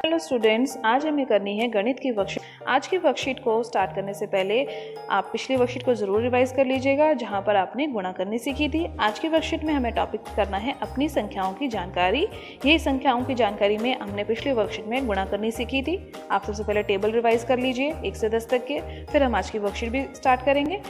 Hello students, आज हमें करनी है गणित की वर्कशीट। आज की वर्कशीट को स्टार्ट करने से पहले आप पिछली वर्कशीट को ज़रूर रिवाइज कर लीजिएगा जहां पर आपने गुणा करनी सीखी थी। आज की वर्कशीट में हमें टॉपिक करना है अपनी संख्याओं की जानकारी। यही संख्याओं की जानकारी में हमने पिछली वर्कशीट में गुणा करनी सीखी थी। आप सबसे पहले टेबल रिवाइज कर लीजिए 1 से 10 तक के, फिर हम आज की वर्कशीट भी स्टार्ट करेंगे।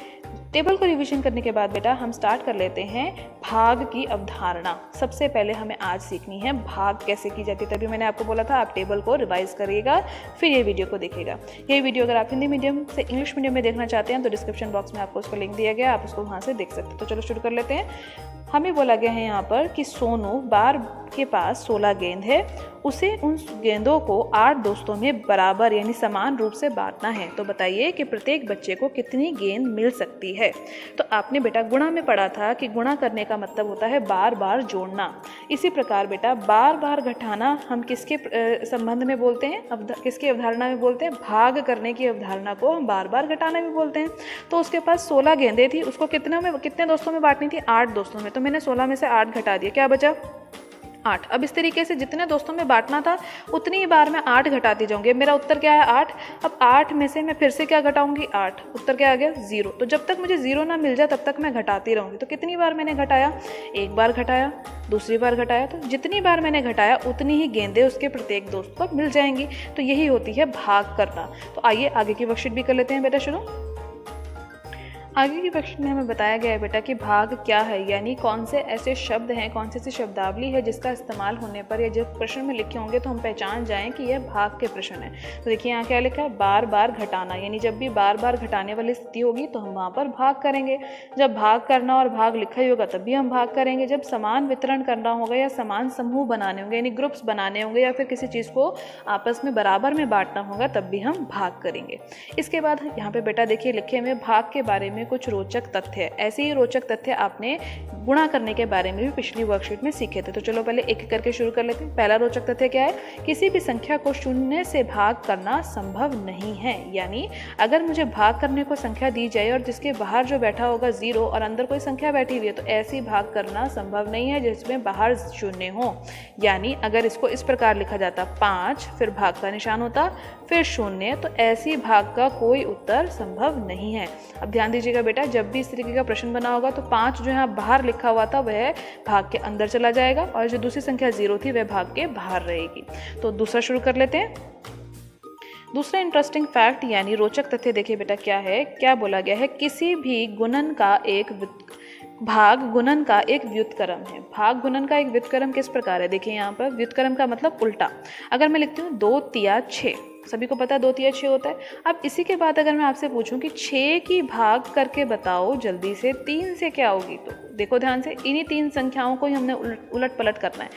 टेबल को रिवीजन करने के बाद बेटा हम स्टार्ट कर लेते हैं भाग की अवधारणा। सबसे पहले हमें आज सीखनी है भाग कैसे की जाती है। तभी मैंने आपको बोला था आप टेबल को रिवाइज करिएगा फिर ये वीडियो को देखिएगा। ये वीडियो अगर आप हिंदी मीडियम से इंग्लिश मीडियम में देखना चाहते हैं तो डिस्क्रिप्शन बॉक्स में आपको उसका लिंक दिया गया, आप उसको वहाँ से देख सकते हैं। तो चलो शुरू कर लेते हैं। हमें बोला गया है यहाँ पर कि सोनू बार के पास 16 गेंद है, उसे उन गेंदों को 8 दोस्तों में बराबर यानी समान रूप से बांटना है। तो बताइए कि प्रत्येक बच्चे को कितनी गेंद मिल सकती है। तो आपने बेटा गुणा में पढ़ा था कि गुणा करने का मतलब होता है बार बार जोड़ना। इसी प्रकार बेटा बार बार घटाना हम किसके संबंध में बोलते हैं, किसकी अवधारणा में बोलते हैं, भाग करने की अवधारणा को हम बार बार घटाना भी बोलते हैं। तो उसके पास 16 गेंदें थी, उसको कितने दोस्तों में बांटनी थी, 8 दोस्तों में। तो मैंने 16 में से 8 घटा दिया, क्या बचा 8। अब इस तरीके से जितने दोस्तों में बांटना था उतनी ही बार मैं 8 घटाती जाऊंगी। मेरा उत्तर क्या है 8। अब 8 में से मैं फिर से क्या घटाऊंगी 8, उत्तर क्या आ गया 0। तो जब तक मुझे 0 ना मिल जाए तब तक मैं घटाती रहूंगी। तो कितनी बार मैंने घटाया, एक बार घटाया, दूसरी बार घटाया। तो जितनी बार मैंने घटाया उतनी ही गेंदें उसके प्रत्येक दोस्त को मिल जाएंगी। तो यही होती है भाग करना। तो आइए आगे की वर्कशीट भी कर लेते हैं बेटा शुरू। आगे की वर्कशीट में हमें बताया गया है बेटा कि भाग क्या है, यानी कौन से ऐसे शब्द हैं, कौन सी ऐसी शब्दावली है जिसका इस्तेमाल होने पर या जब प्रश्न में लिखे होंगे तो हम पहचान जाएं कि यह भाग के प्रश्न है। तो देखिए यहाँ क्या लिखा है, बार बार घटाना, यानी जब भी बार बार घटाने वाली स्थिति होगी तो हम वहाँ पर भाग करेंगे। जब भाग करना और भाग लिखा ही होगा तब भी हम भाग करेंगे। जब समान वितरण करना होगा या समान समूह बनाने होंगे यानी ग्रुप्स बनाने होंगे या फिर किसी चीज़ को आपस में बराबर में बांटना होगा तब भी हम भाग करेंगे। इसके बाद यहाँ पे बेटा देखिए लिखे हुए भाग के बारे में कुछ रोचक तथ्य है। ऐसे ही रोचक तथ्य आपने गुणा करने के बारे में भी पिछली वर्कशीट में सीखे थे। तो चलो पहले एक एक करके शुरू कर लेते हैं। पहला रोचक तथ्य क्या है, किसी भी संख्या को 0 से भाग करना संभव नहीं है। यानी अगर मुझे भाग करने को संख्या दी जाए और जिसके बाहर जो बैठा होगा 0 और अंदर कोई संख्या बैठी हुई है तो ऐसी भाग करना संभव नहीं है जिसमें बाहर 0 हो। यानी अगर इसको इस प्रकार लिखा जाता 5 फिर भाग का निशान होता फिर 0, तो ऐसी भाग का कोई उत्तर संभव नहीं है। अब ध्यान दीजिएगा बेटा, जब भी इस तरीके का प्रश्न बना होगा तो 5 जो यहाँ बाहर लिखा हुआ था वह भाग के अंदर चला जाएगा और जो दूसरी संख्या 0 थी वह भाग के बाहर रहेगी। तो दूसरा शुरू कर लेते हैं। दूसरा इंटरेस्टिंग फैक्ट यानी रोचक तथ्य देखिए बेटा क्या है, क्या बोला गया है, किसी भी गुणन का एक भाग गुणन का एक व्युत्क्रम है। भाग गुणन का एक व्युत्क्रम किस प्रकार है, देखिए यहाँ पर व्युत्क्रम का मतलब उल्टा। अगर मैं लिखती हूँ 2 तिया 6, सभी को पता है 2 तिया 6 होता है। अब इसी के बाद अगर मैं आपसे पूछूं कि 6 की भाग करके बताओ जल्दी से 3 से क्या होगी, तो देखो ध्यान से, इन्हीं 3 संख्याओं को ही हमने उलट पलट करना है।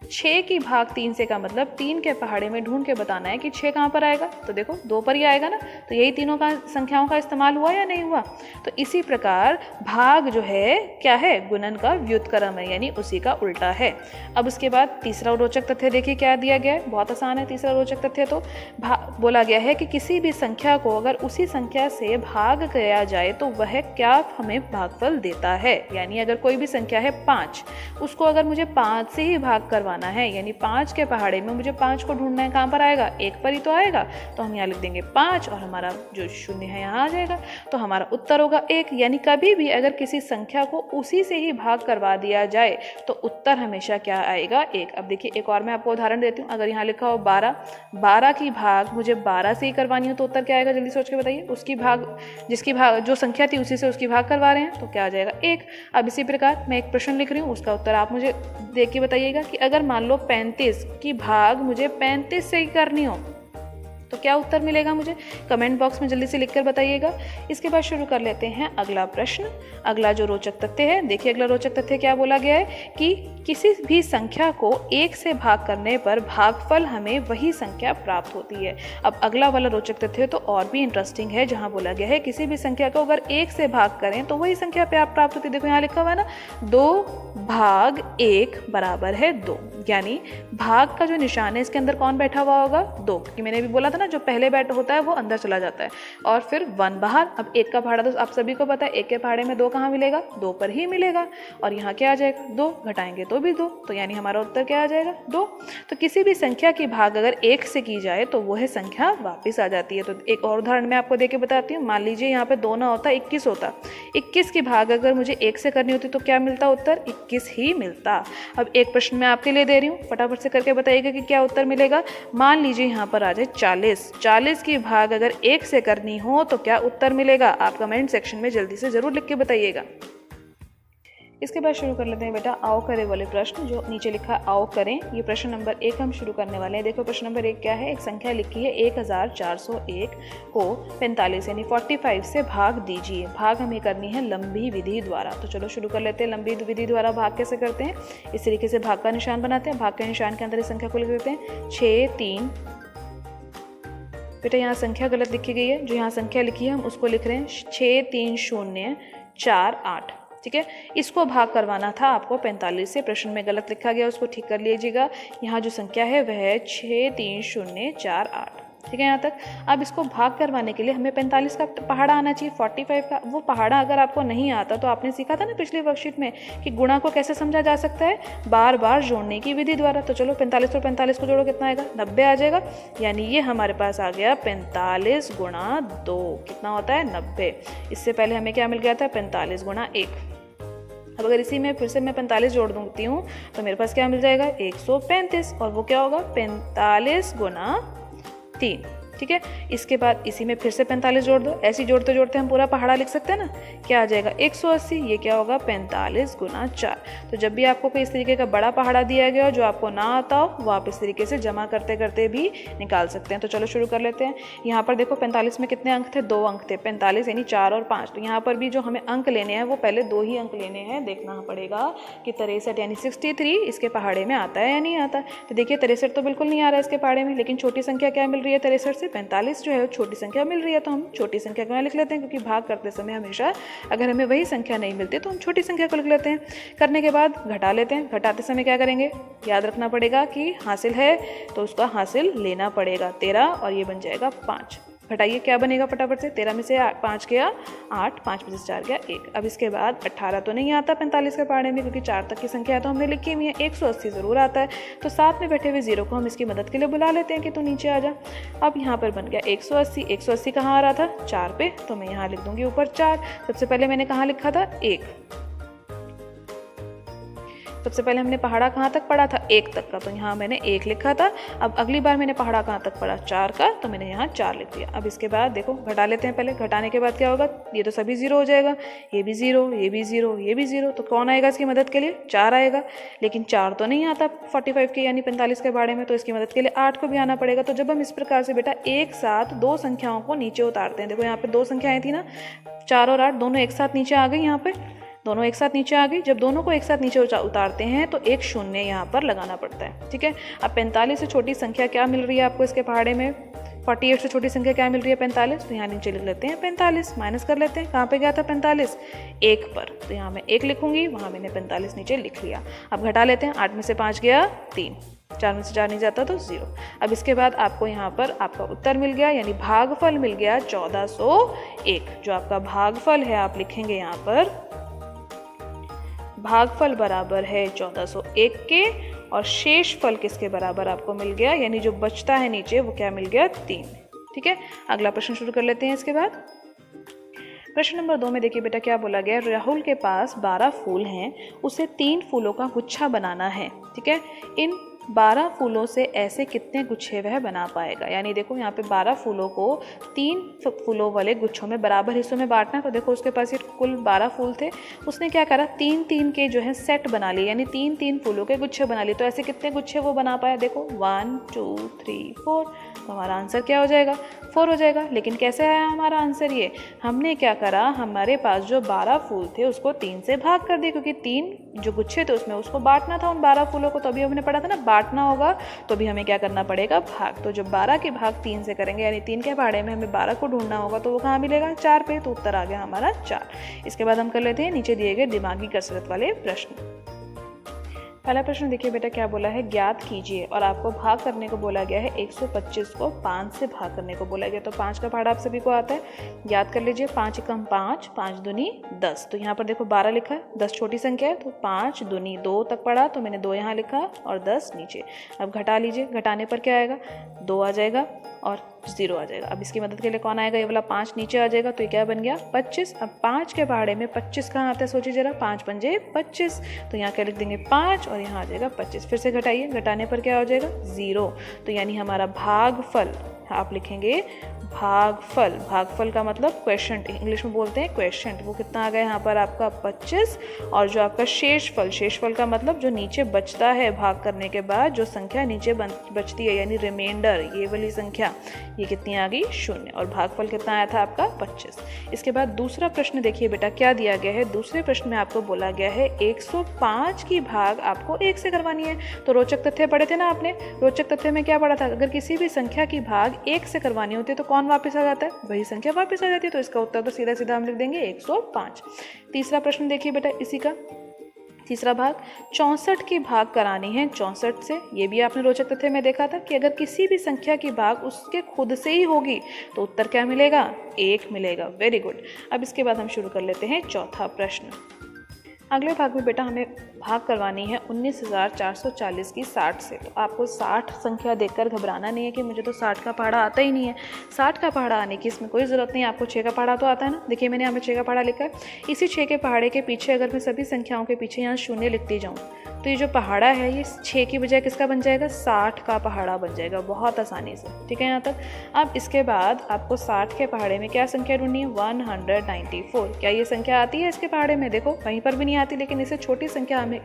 6 की भाग 3 से का मतलब 3 के पहाड़े में ढूंढ के बताना है कि 6 कहाँ पर आएगा, तो देखो 2 पर ही आएगा ना। तो यही तीनों का संख्याओं का इस्तेमाल हुआ या नहीं हुआ। तो इसी प्रकार भाग जो है क्या है, गुणन का व्युत्क्रम है यानी उसी का उल्टा है। अब उसके बाद तीसरा रोचक तथ्य देखिए क्या दिया गया है, बहुत आसान है तीसरा रोचक तथ्य। तो बोला गया है कि किसी भी संख्या को अगर उसी संख्या से भाग किया जाए तो वह क्या हमें भागफल देता है। यानी अगर कोई भी संख्या है 5, उसको अगर मुझे 5 से ही भाग करवाना है यानी 5 के पहाड़े में मुझे 5 को ढूंढना है, कहाँ पर आएगा, 1 पर ही तो आएगा। तो हम यहाँ लिख देंगे 5 और हमारा जो 0 है यहाँ आ जाएगा। तो हमारा उत्तर होगा 1। यानी कभी भी अगर किसी संख्या को उसी से ही भाग करवा दिया जाए तो उत्तर हमेशा क्या आएगा, 1। अब देखिए एक और मैं आपको उदाहरण देती हूँ। अगर यहाँ लिखा हो 12 की भाग मुझे 12 से ही करवानी हो तो उत्तर क्या आएगा, जल्दी सोच के बताइए। उसकी भाग जिसकी भाग जो संख्या थी उसी से उसकी भाग करवा रहे हैं तो क्या आ जाएगा 1। अब इसी प्रकार मैं एक प्रश्न लिख रही हूँ, उसका उत्तर आप मुझे देख के बताइएगा कि अगर मान लो 35 की भाग मुझे 35 से ही करनी हो तो क्या उत्तर मिलेगा, मुझे कमेंट बॉक्स में जल्दी से लिखकर बताइएगा। इसके बाद शुरू कर लेते हैं अगला प्रश्न। अगला जो रोचक तथ्य है, देखिए अगला रोचक तथ्य क्या बोला गया है कि किसी भी संख्या को 1 से भाग करने पर भागफल हमें वही संख्या प्राप्त होती है। अब अगला वाला रोचक तथ्य तो और भी इंटरेस्टिंग है, जहाँ बोला गया है किसी भी संख्या को अगर 1 से भाग करें तो वही संख्या प्राप्त होती है। देखो यहाँ लिखा हुआ है ना, 2 भाग 1 बराबर है 2। यानी भाग का जो निशान है इसके अंदर कौन बैठा हुआ होगा, 2, क्योंकि मैंने भी बोला था था ना, जो पहले बैट होता है वो अंदर चला जाता है और फिर 1 बाहर। अब 1 का पहाड़ा तो आप सभी को पता है, 1 के पहाड़े में 2 कहाँ मिलेगा, 2 पर ही मिलेगा। और यहाँ क्या आ जाएगा, 2 घटाएंगे तो भी 2, तो यानी हमारा उत्तर क्या आ जाएगा, 2। तो किसी भी संख्या की भाग अगर 1 से की जाए तो वह संख्या वापस आ जाती है। तो एक और उदाहरण मैं आपको देके बताती हूँ। मान लीजिए यहाँ पे 2 ना होता, 21 होता। 21 की भाग अगर मुझे 1 से करनी होती तो क्या मिलता, उत्तर 21 ही मिलता। अब एक प्रश्न मैं आपके लिए दे रही हूँ, फटाफट से करके बताइएगा कि क्या उत्तर मिलेगा। मान लीजिए यहाँ पर आ जाए 40। 40 की भाग अगर 1 से करनी हो तो क्या उत्तर मिलेगा, आप कमेंट सेक्शन में जल्दी से ज़रूर लिख के बताइएगा। इसके बाद शुरू कर लेते हैं बेटा आओ करें वाले प्रश्न, जो नीचे लिखा आओ करें। ये प्रश्न नंबर 1 हम शुरू करने वाले हैं। देखो प्रश्न नंबर 1 क्या है, एक संख्या लिखी है 1401 को 45 यानी 45 से भाग दीजिए। भाग हमें करनी है लंबी विधि द्वारा। तो चलो शुरू कर लेते हैं। लंबी विधि द्वारा भाग कैसे करते हैं, इस तरीके से भाग का निशान बनाते हैं। भाग के निशान के अंदर इस संख्या को लिख देते हैं 6 3। बेटा यहाँ संख्या गलत लिखी गई है, जो यहाँ संख्या लिखी है हम उसको लिख रहे हैं 6 3 0 4 8। ठीक है, इसको भाग करवाना था आपको 45 से, प्रश्न में गलत लिखा गया, उसको ठीक कर लीजिएगा। यहाँ जो संख्या है वह है 6 3 0 4 8। ठीक है यहाँ तक। अब इसको भाग करवाने के लिए हमें 45 का पहाड़ा आना चाहिए, 45 का। वो पहाड़ा अगर आपको नहीं आता तो आपने सीखा था ना पिछले वर्कशीट में कि गुणा को कैसे समझा जा सकता है, बार बार जोड़ने की विधि द्वारा। तो चलो 45 और 45 को जोड़ो, कितना आएगा, 90 आ जाएगा। यानी ये हमारे पास आ गया 45 गुणा 2, कितना होता है 90। इससे पहले हमें क्या मिल गया था, 45 गुणा 1। अब अगर इसी में फिर से मैं 45 जोड़ दूँगी हूँ तो मेरे पास क्या मिल जाएगा, 135। और वो क्या होगा, 45 गुणा 3। ठीक है, इसके बाद इसी में फिर से 45 जोड़ दो। ऐसे जोड़ते जोड़ते हम पूरा पहाड़ा लिख सकते हैं ना। क्या आ जाएगा, 180। ये क्या होगा, 45 गुणा 4। तो जब भी आपको कोई इस तरीके का बड़ा पहाड़ा दिया गया हो जो आपको ना आता हो, वो आप इस तरीके से जमा करते करते भी निकाल सकते हैं। तो चलो शुरू कर लेते हैं। यहाँ पर देखो 45 में कितने अंक थे, 2 अंक थे। 45 यानी 4 और 5। तो यहाँ पर भी जो हमें अंक लेने हैं वो पहले 2 ही अंक लेने हैं। देखना पड़ेगा कि 63 यानी 63 इसके पहाड़े में आता है या नहीं आता। तो देखिए 63 तो बिल्कुल नहीं आ रहा है इसके पहाड़े में, लेकिन छोटी संख्या क्या मिल रही है 63 से, 45 जो है छोटी संख्या मिल रही है। तो हम छोटी संख्या को लिख लेते हैं, क्योंकि भाग करते समय हमेशा अगर हमें वही संख्या नहीं मिलती तो हम छोटी संख्या को लिख लेते हैं। करने के बाद घटा लेते हैं। घटाते समय क्या करेंगे, याद रखना पड़ेगा कि हासिल है तो उसका हासिल लेना पड़ेगा 13, और ये बन जाएगा 5। घटाइए क्या बनेगा फटाफट से, 13 में से 5 गया 8, 5 में से 4 गया 1। अब इसके बाद 18 तो नहीं आता 45 के पहाड़े में, क्योंकि 4 तक की संख्या तो हमने लिखी हुई है। 180 ज़रूर आता है। तो साथ में बैठे हुए 0 को हम इसकी मदद के लिए बुला लेते हैं कि तू नीचे आ जा। अब यहाँ पर बन गया 180। 180 कहाँ आ रहा था, 4 पे, तो मैं यहाँ लिख दूँगी ऊपर 4। सबसे पहले मैंने कहाँ लिखा था, 1। सबसे पहले हमने पहाड़ा कहाँ तक पढ़ा था, 1 तक का, तो यहाँ मैंने 1 लिखा था। अब अगली बार मैंने पहाड़ा कहाँ तक पढ़ा, 4 का, तो मैंने यहाँ 4 लिख दिया। अब इसके बाद देखो घटा लेते हैं। पहले घटाने के बाद क्या होगा, ये तो सभी 0 हो जाएगा, ये भी 0, ये भी 0, ये भी 0। तो कौन आएगा इसकी मदद के लिए, 4 आएगा। लेकिन 4 तो नहीं आता 45 के यानी 45 के बारे में, तो इसकी मदद के लिए 8 को भी आना पड़ेगा। तो जब हम इस प्रकार से बेटा एक साथ 2 संख्याओं को नीचे उतारते हैं, देखो यहाँ पर 2 संख्याएँ थी ना, 4 और 8 दोनों एक साथ नीचे आ गई। यहाँ पर दोनों एक साथ नीचे आ गई। जब दोनों को एक साथ नीचे उतारते हैं तो एक शून्य यहाँ पर लगाना पड़ता है। ठीक है, अब 45 से छोटी संख्या क्या मिल रही है आपको इसके पहाड़े में, 48 से छोटी संख्या क्या मिल रही है, 45। तो यहाँ नीचे लिख लेते हैं 45, माइनस कर लेते हैं। कहाँ पे गया था 45, 1 पर, तो यहाँ मैं 1 लिखूंगी, वहाँ मैंने 45 नीचे लिख लिया। अब घटा लेते हैं। 8 में से 5 गया 3, 4 में से 4 नहीं जाता तो 0। अब इसके बाद आपको यहाँ पर आपका उत्तर मिल गया, यानी भागफल मिल गया 1401। जो आपका भागफल है आप लिखेंगे यहाँ पर, भागफल बराबर है 1401 के, और शेष फल किसके बराबर आपको मिल गया, यानी जो बचता है नीचे वो क्या मिल गया, 3। ठीक है, अगला प्रश्न शुरू कर लेते हैं। इसके बाद प्रश्न नंबर 2 में देखिए बेटा क्या बोला गया, राहुल के पास 12 फूल हैं, उसे 3 फूलों का गुच्छा बनाना है। ठीक है, इन 12 फूलों से ऐसे कितने गुच्छे वह बना पाएगा। यानी देखो यहाँ पे 12 फूलों को 3 फूलों वाले गुच्छों में बराबर हिस्सों में बांटना। तो देखो उसके पास ये कुल 12 फूल थे, उसने क्या करा, 3-3 के जो है सेट बना लिए, यानी 3-3 फूलों के गुच्छे बना लिए। तो ऐसे कितने गुच्छे वो बना पाया, देखो 1 2 3 4। तो हमारा आंसर क्या हो जाएगा, 4 हो जाएगा। लेकिन कैसे आया हमारा आंसर, ये हमने क्या करा, हमारे पास जो 12 फूल थे उसको 3 से भाग कर दिए, क्योंकि 3 जो गुच्छे थे उसमें उसको बांटना था उन 12 फूलों को। तो अभी हमने पढ़ा था ना, बांटना होगा तो भी हमें क्या करना पड़ेगा, भाग। तो जब 12 के भाग 3 से करेंगे, यानी 3 के पहाड़े में हमें 12 को ढूंढना होगा, तो वो कहाँ मिलेगा, 4 पे। तो उत्तर आ गया हमारा 4। इसके बाद हम कर लेते हैं नीचे दिए गए दिमागी कसरत वाले प्रश्न। पहला प्रश्न देखिए बेटा क्या बोला है, ज्ञात कीजिए, और आपको भाग करने को बोला गया है 125 को 5 से भाग करने को बोला गया। तो 5 का पहाड़ा आप सभी को आता है, याद कर लीजिए। 5 एकम 5, 5 दूनी 10। तो यहाँ पर देखो 12 लिखा है, 10 छोटी संख्या है, तो 5 दूनी 2 तक पढ़ा, तो मैंने 2 यहाँ लिखा और 10 नीचे। अब घटा लीजिए, घटाने पर क्या आएगा, 2 आ जाएगा और 0 आ जाएगा। अब इसकी मदद के लिए कौन आएगा, ये वाला 5 नीचे आ जाएगा, तो ये क्या बन गया 25। अब 5 के पहाड़े में 25 कहाँ आता है, सोचिए जरा, 5 पंजे 25, तो यहाँ क्या लिख देंगे 5 और यहाँ आ जाएगा 25। फिर से घटाइए, घटाने पर क्या हो जाएगा 0। तो यानी हमारा भागफल आप लिखेंगे भागफल। भागफल का मतलब क्वेश्चंट, इंग्लिश में बोलते हैं क्वेश्चंट। वो कितना आ गया यहाँ पर आपका 25। और जो आपका शेषफल, शेषफल का मतलब जो नीचे बचता है भाग करने के बाद, जो संख्या नीचे बचती है यानी रिमाइंडर, ये वाली संख्या, ये कितनी आ गई 0। और भागफल कितना आया था आपका 25। इसके बाद दूसरा प्रश्न देखिए बेटा क्या दिया गया है। दूसरे प्रश्न में आपको बोला गया है 105 की भाग आपको 1 से करवानी है। तो रोचक तथ्य पढ़े थे ना आपने, रोचक तथ्य में क्या पढ़ा था, अगर किसी भी संख्या की भाग 1 से करवानी होती है तो कौन वापस आ जाता है, वही संख्या वापस आ जाती है। तो इसका उत्तर तो सीधा सीधा हम लिख देंगे 105। तीसरा प्रश्न देखिए बेटा इसी का तीसरा भाग, 64 की भाग करानी है 64 से। ये भी आपने रोचक तथ्य में देखा था कि अगर किसी भी संख्या की भाग उसके खुद से ही होगी तो उत्तर क्या मिलेगा, 1 मिलेगा। Very good. अब इसके बाद हम शुरू कर लेते हैं चौथा प्रश्न। अगले भाग में बेटा हमें भाग करवानी है 19,440 की 60 से। तो आपको 60 संख्या देखकर घबराना नहीं है कि मुझे तो 60 का पहाड़ा आता ही नहीं है। 60 का पहाड़ा आने की इसमें कोई ज़रूरत नहीं है, आपको 6 का पहाड़ा तो आता है ना। देखिए मैंने यहाँ पे 6 का पहाड़ा लिखा है। इसी 6 के पहाड़े के पीछे अगर मैं सभी संख्याओं के पीछे यहाँ 0 लिखती जाऊँ तो ये जो पहाड़ा है ये 6 की बजाय किसका बन जाएगा, 60 का पहाड़ा बन जाएगा, बहुत आसानी से। ठीक है यहाँ तक। अब इसके बाद आपको 60 के पहाड़े में क्या संख्या ढूंढनी है, 194। क्या ये संख्या आती है इसके पहाड़े में, देखो कहीं पर भी नहीं आती, लेकिन इससे छोटी संख्या हमें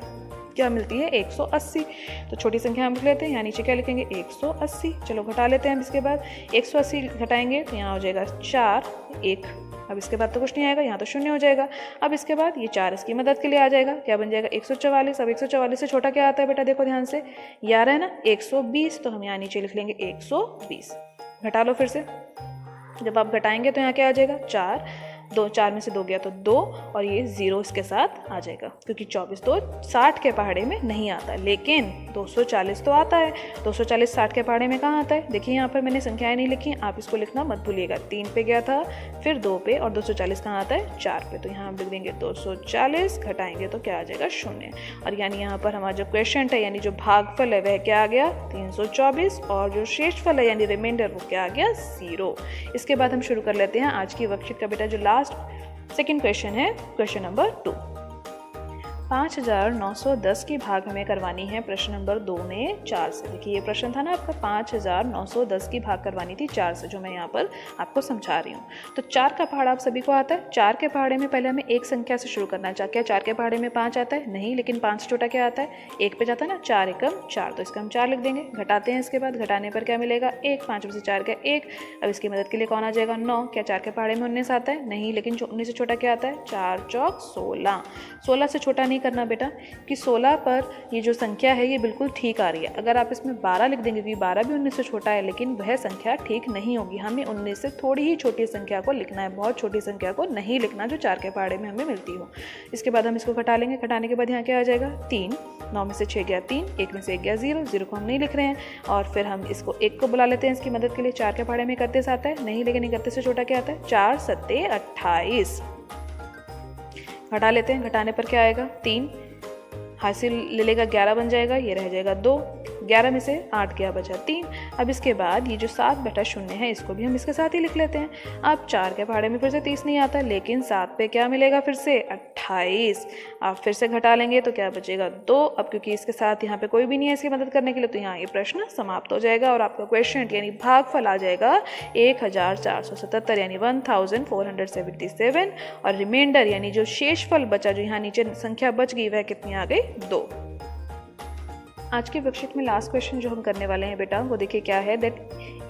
क्या मिलती है, 180। तो छोटी संख्या हम लिख लेते हैं, यहाँ नीचे क्या लिखेंगे 180। चलो घटा लेते हैं। इसके बाद 180 घटाएंगे तो यहाँ हो जाएगा 4, 1। अब इसके बाद तो कुछ नहीं आएगा, यहाँ तो 0 हो जाएगा। अब इसके बाद ये 4 इसकी मदद के लिए आ जाएगा, क्या बन जाएगा 144। अब 144 से छोटा क्या आता है बेटा, देखो ध्यान से, 11 है ना, 120। तो हम यहाँ नीचे लिख लेंगे 120। घटा लो फिर से। जब आप घटाएंगे तो यहाँ क्या आ जाएगा 4, 4 में से 2 गया तो 2, और ये 0 इसके साथ आ जाएगा, क्योंकि 24 तो 60 के पहाड़े में नहीं आता, लेकिन 240 तो आता है। 240 60 के पहाड़े में कहाँ आता है, देखिए यहाँ पर मैंने संख्याएं नहीं लिखी, आप इसको लिखना मत भूलिएगा। 3 पे गया था, फिर 2 पे, और 240 कहाँ आता है 4 पे। तो यहाँ हम लिख देंगे 240, घटाएंगे तो क्या आ जाएगा 0। और यानी यहाँ पर हमारा जो क्वेश्चन है यानी जो भागफल है वह क्या आ गया 324, और जो शेषफल है यानी रिमाइंडर वो क्या आ गया 0। इसके बाद हम शुरू कर लेते हैं आज की वर्कशीट का बेटा जो सेकंड क्वेश्चन है, क्वेश्चन नंबर 2। 5,910 की भाग हमें करवानी है प्रश्न नंबर 2 में 4 से। देखिए ये प्रश्न था ना आपका, 5,910 की भाग करवानी थी 4 से, जो मैं यहाँ पर आपको समझा रही हूँ। तो 4 का पहाड़ा आप सभी को आता है। 4 के पहाड़े में पहले हमें एक संख्या से शुरू करना है। क्या 4 के पहाड़े में 5 आता है, नहीं, लेकिन 5 छोटा क्या आता है, 1 पे जाता है ना, 4 एकम 4, तो इसका हम 4 लिख देंगे। घटाते हैं, इसके बाद घटाने पर क्या मिलेगा 1, 5 में से 4 का 1। अब इसकी मदद के लिए कौन आ जाएगा 9। क्या 4 के पहाड़े में 19 आता है, नहीं, लेकिन 19 से छोटा क्या आता है, 4 चौक 16। 16 से छोटा नहीं करना बेटा, कि 16 पर ये जो संख्या है ये बिल्कुल ठीक आ रही है। अगर आप इसमें 12 लिख देंगे, क्योंकि 12 भी 19 से छोटा है, लेकिन वह संख्या ठीक नहीं होगी। हमें 19 से थोड़ी ही छोटी संख्या को लिखना है, बहुत छोटी संख्या को नहीं लिखना जो 4 के पहाड़े में हमें मिलती हो। इसके बाद हम इसको घटा लेंगे। घटाने के बाद यहाँ क्या आ जाएगा 3, 9 में से 6 गया 3, 1 में से 1 गया 0, 0 को हम नहीं लिख रहे हैं। और फिर हम इसको 1 को बुला लेते हैं इसकी मदद के लिए। 4 के पहाड़े में 31 आता है, नहीं, लेकिन 31 से छोटा क्या आता है, 4 7 28। घटा लेते हैं। घटाने पर क्या आएगा 3, हासिल ले लेगा 11 बन जाएगा, ये रह जाएगा 2, 11 में से 8 गया बचा 3। अब इसके बाद ये जो 7/0 है इसको भी हम इसके साथ ही लिख लेते हैं। अब 4 के पहाड़े में फिर से 30 नहीं आता, लेकिन 7 पे क्या मिलेगा फिर से 28। आप फिर से घटा लेंगे तो क्या बचेगा 2। अब क्योंकि इसके साथ यहाँ पे कोई भी नहीं है इसकी मदद करने के लिए, तो यहाँ ये प्रश्न समाप्त हो जाएगा और आपका क्वेश्चन यानी भागफल आ जाएगा 1477 यानी 1477, और रिमाइंडर यानी जो शेषफल बचा, जो यहाँ नीचे संख्या बच गई, वह कितनी आ गई 2। आज के वर्कशीट में लास्ट क्वेश्चन जो हम करने वाले हैं बेटा वो देखिए क्या है, दैट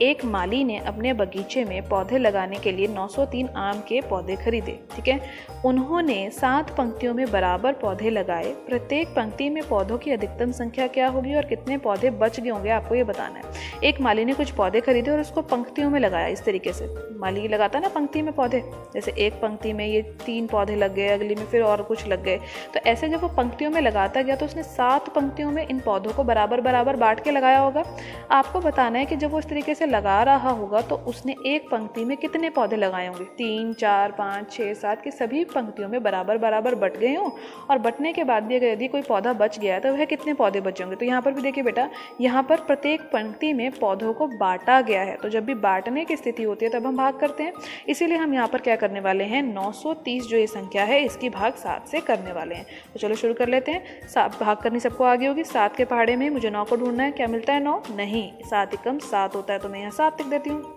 एक माली ने अपने बगीचे में पौधे लगाने के लिए 903 आम के पौधे खरीदे। ठीक है, उन्होंने 7 पंक्तियों में बराबर पौधे लगाए। प्रत्येक पंक्ति में पौधों की अधिकतम संख्या क्या होगी और कितने पौधे बच गए होंगे, आपको ये बताना है। एक माली ने कुछ पौधे खरीदे और उसको पंक्तियों में लगाया। इस तरीके से माली लगाता है ना पंक्ति में पौधे, जैसे एक पंक्ति में ये 3 पौधे लग गए, अगली में फिर और कुछ लग गए। तो ऐसे जब वो पंक्तियों में लगाता गया तो उसने 7 पंक्तियों में इन पौधों को बराबर बराबर बांट के लगाया होगा। आपको बताना है कि जब वो इस तरीके से लगा रहा होगा तो उसने एक पंक्ति में कितने पौधे लगाए होंगे। 3, 4, 5, 6, 7 के सभी पंक्तियों में बराबर बराबर बट गए हों, और बटने के बाद भी अगर यदि कोई पौधा बच गया है तो वह कितने पौधे बचे होंगे। तो यहाँ पर भी देखिए बेटा, यहाँ पर प्रत्येक पंक्ति में पौधों को बांटा गया है। तो जब भी बांटने की स्थिति होती है तब हम भाग करते हैं। इसीलिए हम यहाँ पर क्या करने वाले हैं, 930 जो ये संख्या है इसकी भाग 7 से करने वाले हैं। तो चलो शुरू कर लेते हैं। भाग करनी सबको आगे होगी। 7 के पहाड़े में मुझे 9 को ढूंढना है। क्या मिलता है 9? नहीं, 7 एकम 7 होता है, तो मैं यहाँ 7 लिख देती हूँ।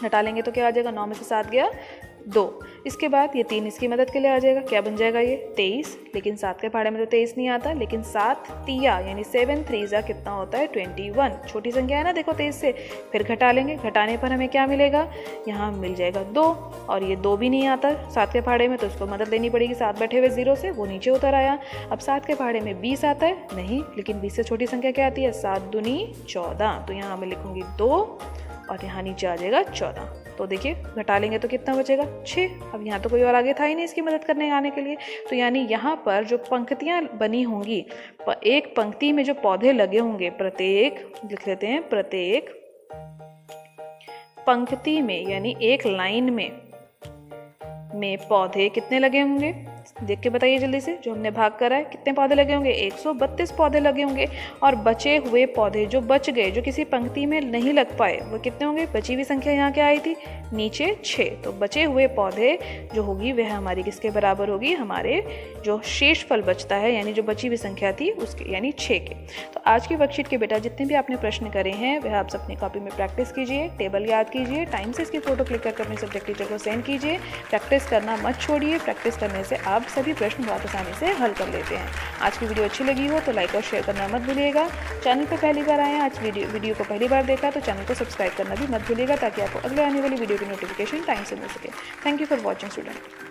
हटा लेंगे तो क्या आ जाएगा, 9 में से 7 गया 2। इसके बाद ये 3 इसकी मदद के लिए आ जाएगा। क्या बन जाएगा ये 23, लेकिन 7 के पहाड़े में तो 23 नहीं आता, लेकिन 7 तिया यानी 7 3 कितना होता है 21। छोटी संख्या है ना, देखो 23 से। फिर घटा लेंगे, घटाने पर हमें क्या मिलेगा, यहाँ मिल जाएगा 2, और ये 2 भी नहीं आता 7 के पहाड़े में, तो उसको मदद लेनी पड़ेगी। 7 बैठे हुए 0 से, वो नीचे उतर आया। अब 7 के पहाड़े में 20 आता है, नहीं, लेकिन 20 से छोटी संख्या क्या आती है, 7 दूनी 14। तो यहाँ मैं लिखूंगी 2 और यहाँ नीचे आ जाएगा 14। तो देखिए घटा लेंगे तो कितना बचेगा 6। अब यहाँ तो कोई और आगे था ही नहीं इसकी मदद करने आने के लिए, तो यानी यहाँ पर जो पंक्तियाँ बनी होंगी, एक पंक्ति में जो पौधे लगे होंगे, प्रत्येक लिख लेते हैं, प्रत्येक पंक्ति में यानी एक लाइन में पौधे कितने लगे होंगे, देख के बताइए जल्दी से। जो हमने भाग करा है कितने पौधे लगे होंगे, 132 पौधे लगे होंगे। और बचे हुए पौधे जो बच गए, जो किसी पंक्ति में नहीं लग पाए, वो कितने होंगे, बची हुई संख्या यहाँ क्या आई थी, नीचे 6। तो बचे हुए पौधे जो होगी वह हमारी किसके बराबर होगी, हमारे जो शेष फल बचता है यानी जो बची हुई संख्या थी उसके, यानी 6 के। तो आज की वर्कशीट के बेटा जितने भी आपने प्रश्न करे हैं वह आप अपनी कॉपी में प्रैक्टिस कीजिए, टेबल याद कीजिए, टाइम से इसकी फोटो क्लिक करके अपने सब्जेक्ट टीचर को सेंड कीजिए। प्रैक्टिस करना मत छोड़िए, प्रैक्टिस करने से आप सभी प्रश्न बहुत आसानी से हल कर लेते हैं। आज की वीडियो अच्छी लगी हो तो लाइक और शेयर करना मत भूलिएगा। चैनल पर पहली बार आए हैं, आज वीडियो को पहली बार देखा तो चैनल को सब्सक्राइब करना भी मत भूलिएगा, ताकि आपको अगले आने वाली वीडियो की नोटिफिकेशन टाइम से मिल सके। Thank you for watching student.